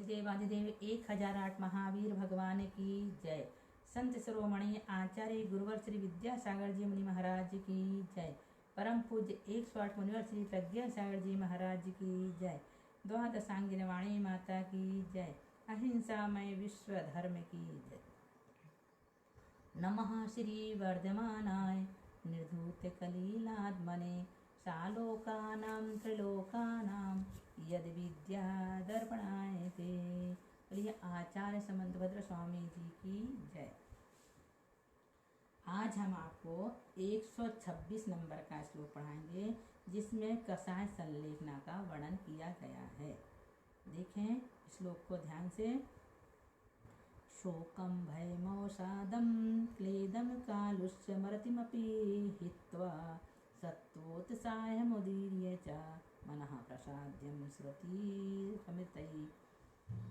देवाधिदेव 1008 महावीर भगवान की जय। संत शिरोमणि आचार्य गुरुवर श्री विद्यासागर जी मुनि महाराज की जय। परम पूज्य 108 मुनिवर श्री प्रज्ञा सागर जी महाराज की जय। द्वादशांगिनी वाणी माता की जय। अहिंसामय विश्व धर्म की जय। नमः श्री वर्धमानाय निर्धूत कलीलात्मने सालोकानां त्रिलोकानां यद विद्या दर्पणाय ते। बोलिए आचार्य समंतभद्र स्वामी जी की जय। आज हम आपको 126 नंबर का श्लोक पढ़ाएंगे जिसमें कषाय संलेखना का वर्णन किया गया है। देखें श्लोक को ध्यान से। शोकं भयमवसादं क्लेदं कालुष्यमरतिमपि हित्वा सत्त्वोत्साहमुदीर्य च मनः प्रसाद्यं श्रुतिरमृतैः।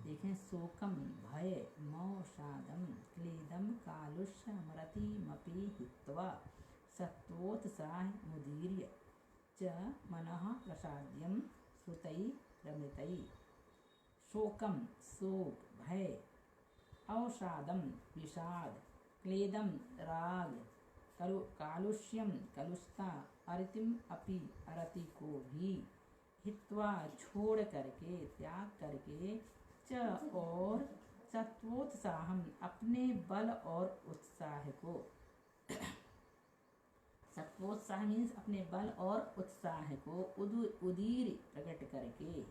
देखें, शोकम भय मौषादम क्लेदम कालुष्यमरतिमपि हित्वा सत्त्वोत्साहमुदीर्य च मनः प्रसाद्यं श्रुतिरमृतैः। शोकम शोक, भय, अवसादम विषाद, क्लेदम राग, कालुष्यम कलुषता, अरतिम अपि अरति को भी, हित्वा छोड़ करके, त्याग करके, च और सत्वोत्साहम अपने बल और उत्साह को। सत्वोत्साह मीन्स अपने बल और उत्साह को उदीर प्रकट करके,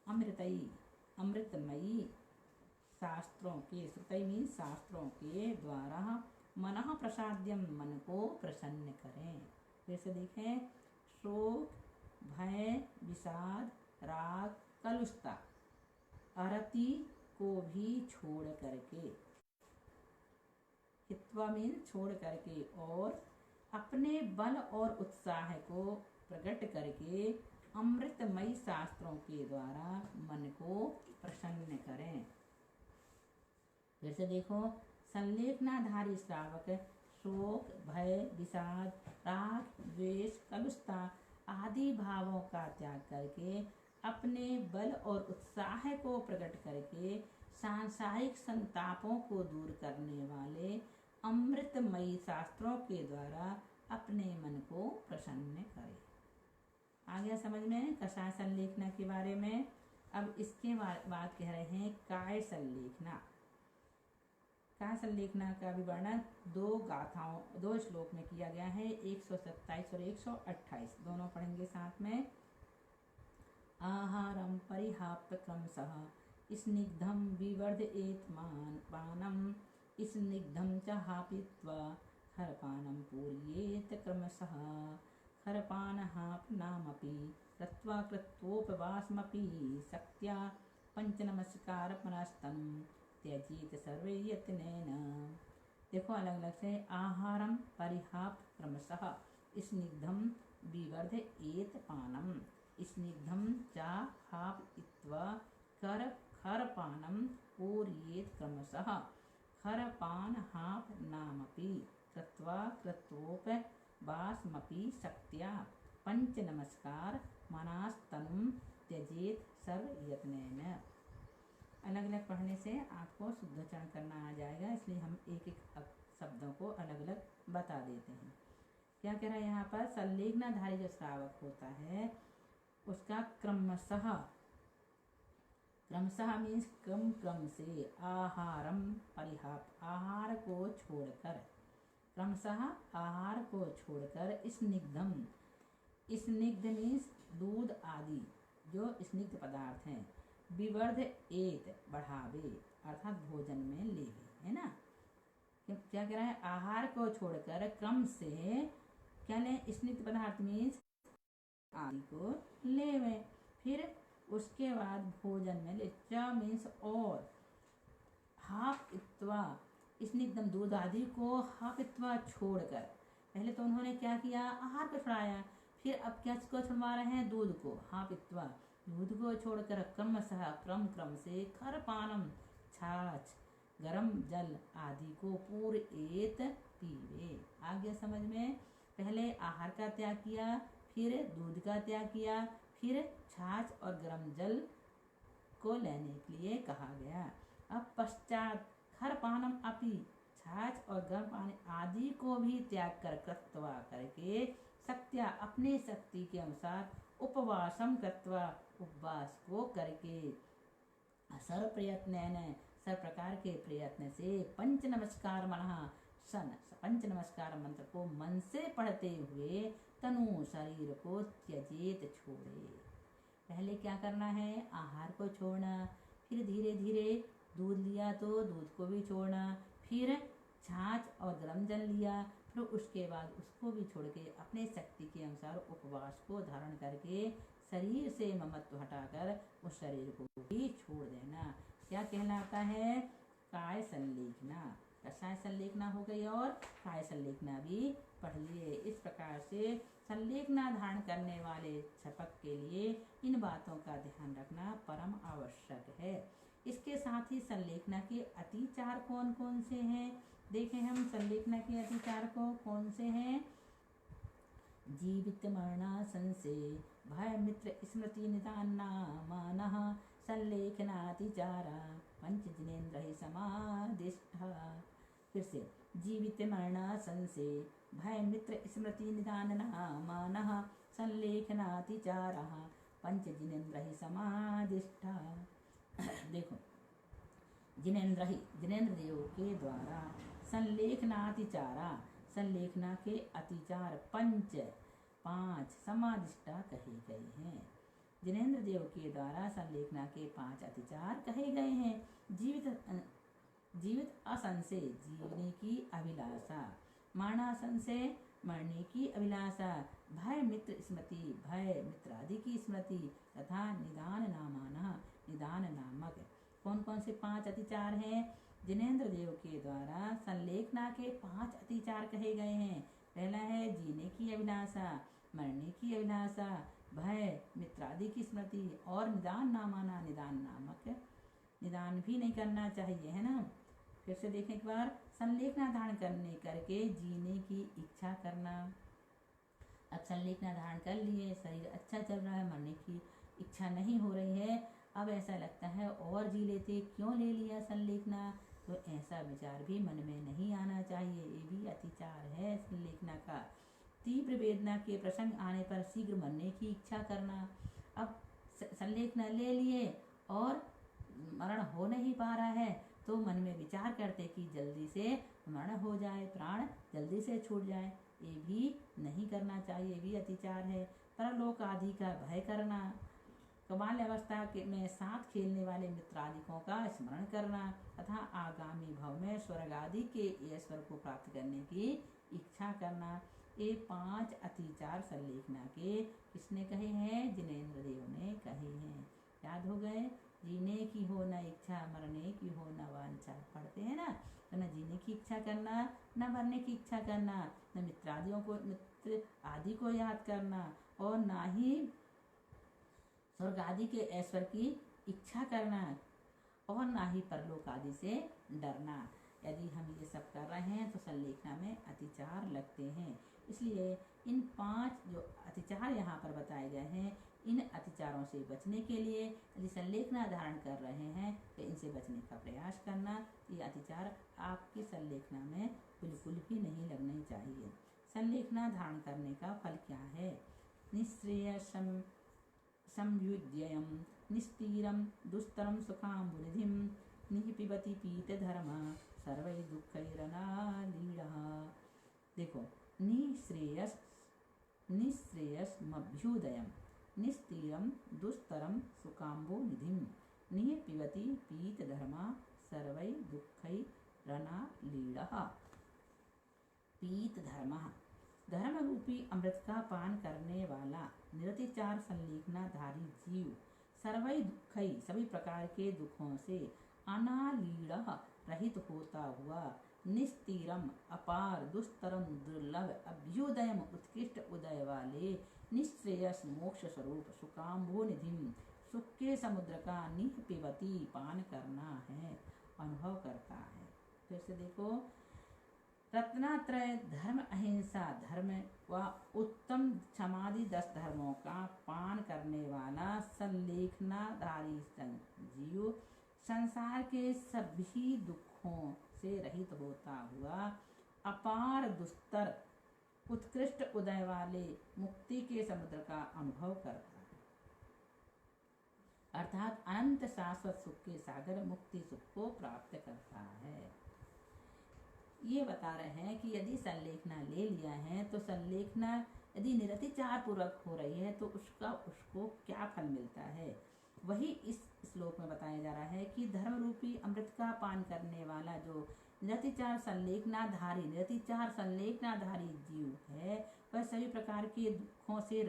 अमृतई अमृतमयी शास्त्रों के, श्रुतई मीन्स शास्त्रों के द्वारा, मनः प्रसाद्यम मन को प्रसन्न करें। फिर से देखें, शोक, भय, विषाद, राग, कलुषता, अरति को भी छोड़ करके, हित्वा मीन्स छोड़ करके, और अपने बल और उत्साह को प्रकट करके अमृतमयी शास्त्रों के द्वारा मन को प्रसन्न करें। फिर से देखो, संलेखनाधारी श्रावक शोक, भय, विषाद, राग, द्वेष, कलुषता आदि भावों का त्याग करके अपने बल और उत्साह को प्रकट करके सांसारिक संतापों को दूर करने वाले अमृतमयी शास्त्रों के द्वारा अपने मन को प्रसन्न करे। आ गया समझ में कषाय संलेखना के बारे में। अब इसके बाद कह रहे हैं काय संलेखना। काय संलेखना का भी वर्णन दो श्लोक में किया गया है, 127 और 128 दोनों पढ़ेंगे साथ में। आहारं परिहाप्य क्रमशः स्निग्धं विवर्धयेत् पानम् स्निग्धं च हापित्वा खरपानं पूरयेत् क्रमशः खरपानहापनामपि कृत्वा कृत्वोपवासमपि शक्त्या पंचनमस्कारपनस्तनं त्यजेत सर्वे यत्नेन। देखो अलग अलग से। आहारम परिहाप क्रमशः स्निग्धम विवर्धयेत् पानम स्निग्धम च हापयित्वा खरपानं पूरयेत् क्रमशः खरपानहापनामपि कृत्वा कृत्वोपवासमपि शक्त्या पंचनमस्कार मनास्तनुं त्यजेत सर्वयत्नेन। अलग अलग पढ़ने से आपको शुद्धोच्चारण करना आ जाएगा, इसलिए हम एक एक शब्दों को अलग अलग बता देते हैं। क्या कह रहा है यहाँ पर, संलेखनाधारी जो श्रावक होता है उसका क्रमशः, क्रमशः मीन्स क्रम से, आहारम परिहाप आहार को छोड़कर, क्रमशः आहार को छोड़कर, स्निग्धम स्निग्ध मीन्स दूध आदि जो स्निग्ध पदार्थ हैं, विवर्ध एत बढ़ावे अर्थात भोजन में लेवे, है ना। क्या कह रहा है, आहार को छोड़कर क्रम से क्या लें, स्निग्ध पदार्थ मीन्स आदि को लेवे, फिर उसके बाद भोजन में ले, च मीन्स और, हापित्वा स्निग्धम दूध आदि को हापित्वा छोड़कर। पहले तो उन्होंने क्या किया, आहार को छुड़ाया, फिर अब क्या को छुड़वा रहे हैं, दूध को, हापित्वा दूध को छोड़कर क्रमशः क्रम से खरपानम छाछ गरम जल आदि को पूरयेत पीवे। आ गया समझ में। पहले आहार का त्याग किया, फिर दूध का त्याग किया, फिर छाछ और गरम जल उसको लेने के लिए कहा गया। अब पश्चात खरपानम अपि, छाछ और गर्म पानी आदि को भी त्याग कर कृत्वा करके शक्त्या अपने शक्ति के अनुसार उपवासम कृत्वा उपवास को करके सर्व प्रयत्न सर्व प्रकार के प्रयत्न से पंच नमस्कार मनः सन पंच नमस्कार मंत्र को मन से पढ़ते हुए तनु शरीर को त्यजेत छोड़े। पहले क्या करना है, आहार को छोड़ना, फिर धीरे धीरे दूध लिया तो दूध को भी छोड़ना, फिर छाछ और गर्म जल लिया, फिर उसके बाद उसको भी छोड़ के अपने शक्ति के अनुसार उपवास को धारण करके शरीर से ममत्व हटाकर उस शरीर को भी छोड़ देना। क्या कहलाता है, काय संलेखना। कषाय संलेखना हो गई और काय संलेखना भी पढ़ लिए। इस प्रकार से संलेखना धारण करने वाले छपक के लिए इन बातों का ध्यान रखना परम आवश्यक है। इसके साथ ही संलेखना के अतिचार कौन कौन से हैं, देखें हम संलेखना के अतिचार को कौन से हैं। जीवित मरणा संशय भय मित्र स्मृति निदान मानः संलेखनातिचारा पंच जिनेन्द्र ही समादिष्ठा। फिर से जीवित मरणा संशय भय मित्र स्मृति निदान मानः संलेखनातिचारा पंच जिनेन्द्र ही समादिष्ठा। देखो, जिनेन्द्र देव के द्वारा संलेखनातिचारा, संलेखना के अतिचार पांच समादिष्टा कहे गए हैं। जिनेन्द्र देव के द्वारा संलेखना के 5 अतिचार कहे गए हैं। जीवित असंशय जीवने की अभिलाषा, मरना संशय मरने की अभिलाषा, भय मित्र स्मृति भय मित्र आदि की स्मृति तथा निदान नामाना निदान नामक। कौन कौन से 5 अतिचार हैं? जिनेन्द्र देव के द्वारा संलेखना के 5 अतिचार कहे गए हैं। पहला है जीने की अभिलाषा, मरने की अभिलाषा, भय मित्र आदि की स्मृति और निदान नामाना निदान नामक। निदान भी नहीं करना चाहिए, है ना। फिर से देखें एक बार, संलेखना धारण करने करके जीने की इच्छा करना। अब संलेखना धारण कर लिए, शरीर अच्छा चल रहा है, मरने की इच्छा नहीं हो रही है, अब ऐसा लगता है और जी लेते, क्यों ले लिया संलेखना, तो ऐसा विचार भी मन में नहीं आना चाहिए। ये भी अतिचार है संलेखना का। तीव्र वेदना के प्रसंग आने पर शीघ्र मरने की इच्छा करना। अब संलेखना ले लिए और मरण हो नहीं पा रहा है, तो मन में विचार करते कि जल्दी से मरण हो जाए, प्राण जल्दी से छूट जाए। ये भी नहीं करना चाहिए, ये भी अतिचार है। परलोक आदि का भय करना, कबाल अवस्था में साथ खेलने वाले मित्रादिकों का स्मरण करना तथा आगामी भव में स्वर्ग आदि के ईश्वर को प्राप्त करने की इच्छा करना। ये 5 अतिचार संलेखना के किसने कहे हैं? जिनेन्द्र देव ने कहे हैं। याद हो गए? जीने की हो न इच्छा, मरने की हो न वांछा। पढ़ते हैं ना, तो न जीने की इच्छा करना, न मरने की इच्छा करना, न मित्र आदि को याद करना, और ना ही स्वर्ग आदि के ऐश्वर्य की इच्छा करना, और ना ही परलोक आदि से डरना। यदि हम ये सब कर रहे हैं तो संलेखना में अतिचार लगते हैं। इसलिए इन 5 जो अतिचार यहाँ पर बताए गए हैं, इन अतिचारों से बचने के लिए यदि संलेखना धारण कर रहे हैं तो इनसे बचने का प्रयास करना। ये अतिचार आपकी संलेखना में बिल्कुल भी नहीं लगने चाहिए। संलेखना धारण करने का फल क्या है? निःश्रेयसं संयुज्ययं निस्तीरं दुस्तरं सुखाम्बुनिधिं निपिबति पीतधर्मा सर्वै दुःखैरनालीढः। देखो, निःश्रेयसमभ्युदयं निस्तीरं दुस्तरं सुखाम्बुनिधिं निपिबति पीतधर्मा सर्वै दुःखैरनालीढः। पीतधर्मः, धर्म रूपी अमृत का पान करने वाला निरतिचार संलेखनाधारी जीव सर्वै दुःखै सभी प्रकार के दुखों से अनालीढ़ रहित होता हुआ, निस्तीरम अपार दुस्तरम दुर्लभ अभ्युदयम उत्कृष्ट उदय वाले निश्रेयस मोक्ष स्वरूप सुकाम्भो निधिम सुख के समुद्र का निपिबती पान करना है, अनुभव करता है। फिर से देखो, रत्नात्रय धर्म अहिंसा धर्म व उत्तम क्षमादि 10 धर्मों का पान करने वाला संलेखनाधारी जीव संसार के सभी दुखों से रहित होता हुआ अपार दुस्तर उत्कृष्ट उदय वाले मुक्ति के समुद्र का अनुभव करता है, अर्थात अनंत शाश्वत सुख के सागर मुक्ति सुख को प्राप्त करता है। ये बता रहे हैं कि यदि संलेखना ले लिया है तो संलेखना यदि निरतिचार पूर्वक हो रही है तो उसको क्या फल मिलता है, वही इस श्लोक में बताया जा रहा है कि धर्म रूपी अमृत का पान करने वाला जो निरतिचार संलेखनाधारी जीव है वह सभी प्रकार के दुखों से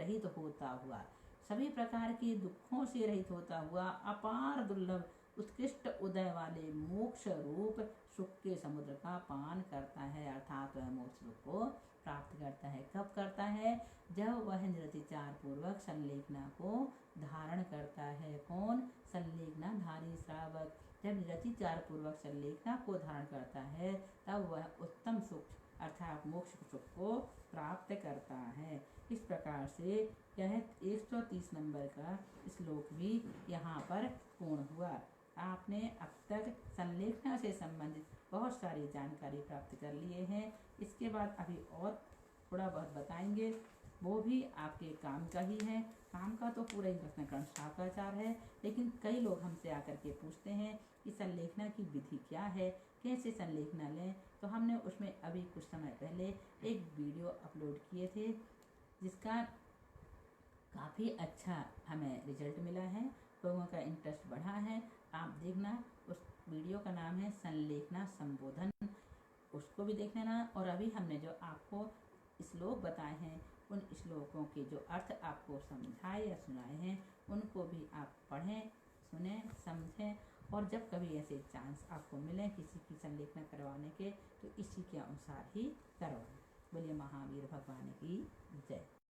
रहित होता हुआ अपार दुर्लभ उत्कृष्ट उदय वाले मोक्ष रूप सुख के समुद्र का पान करता है, अर्थात वह मोक्ष सुख को प्राप्त करता है। कब करता है? जब वह निरतिचार पूर्वक संलेखना को धारण करता है। कौन? संलेखनाधारी श्रावक जब निरतिचार पूर्वक संलेखना को धारण करता है तब वह उत्तम सुख अर्थात मोक्ष सुख को प्राप्त करता है। इस प्रकार से यह 130 नंबर का श्लोक भी यहाँ पर पूर्ण हुआ। आपने अब तक संलेखना से संबंधित बहुत सारी जानकारी प्राप्त कर लिए हैं। इसके बाद अभी और थोड़ा बहुत बताएंगे, वो भी आपके काम का ही है। काम का तो पूरा ही प्रश्नकरण शाखाचार है, लेकिन कई लोग हमसे आकर के पूछते हैं कि संलेखना की विधि क्या है, कैसे संलेखना लें। तो हमने उसमें अभी कुछ समय पहले एक वीडियो अपलोड किए थे जिसका काफ़ी अच्छा हमें रिजल्ट मिला है, लोगों का इंटरेस्ट बढ़ा है। आप देखना, उस वीडियो का नाम है संलेखना संबोधन, उसको भी देख लेना। और अभी हमने जो आपको श्लोक बताए हैं उन श्लोकों के जो अर्थ आपको समझाए या सुनाए हैं उनको भी आप पढ़ें, सुने, समझें और जब कभी ऐसे चांस आपको मिले किसी की संलेखना करवाने के तो इसी के अनुसार ही करवाएं। बोलिए महावीर भगवान की जय।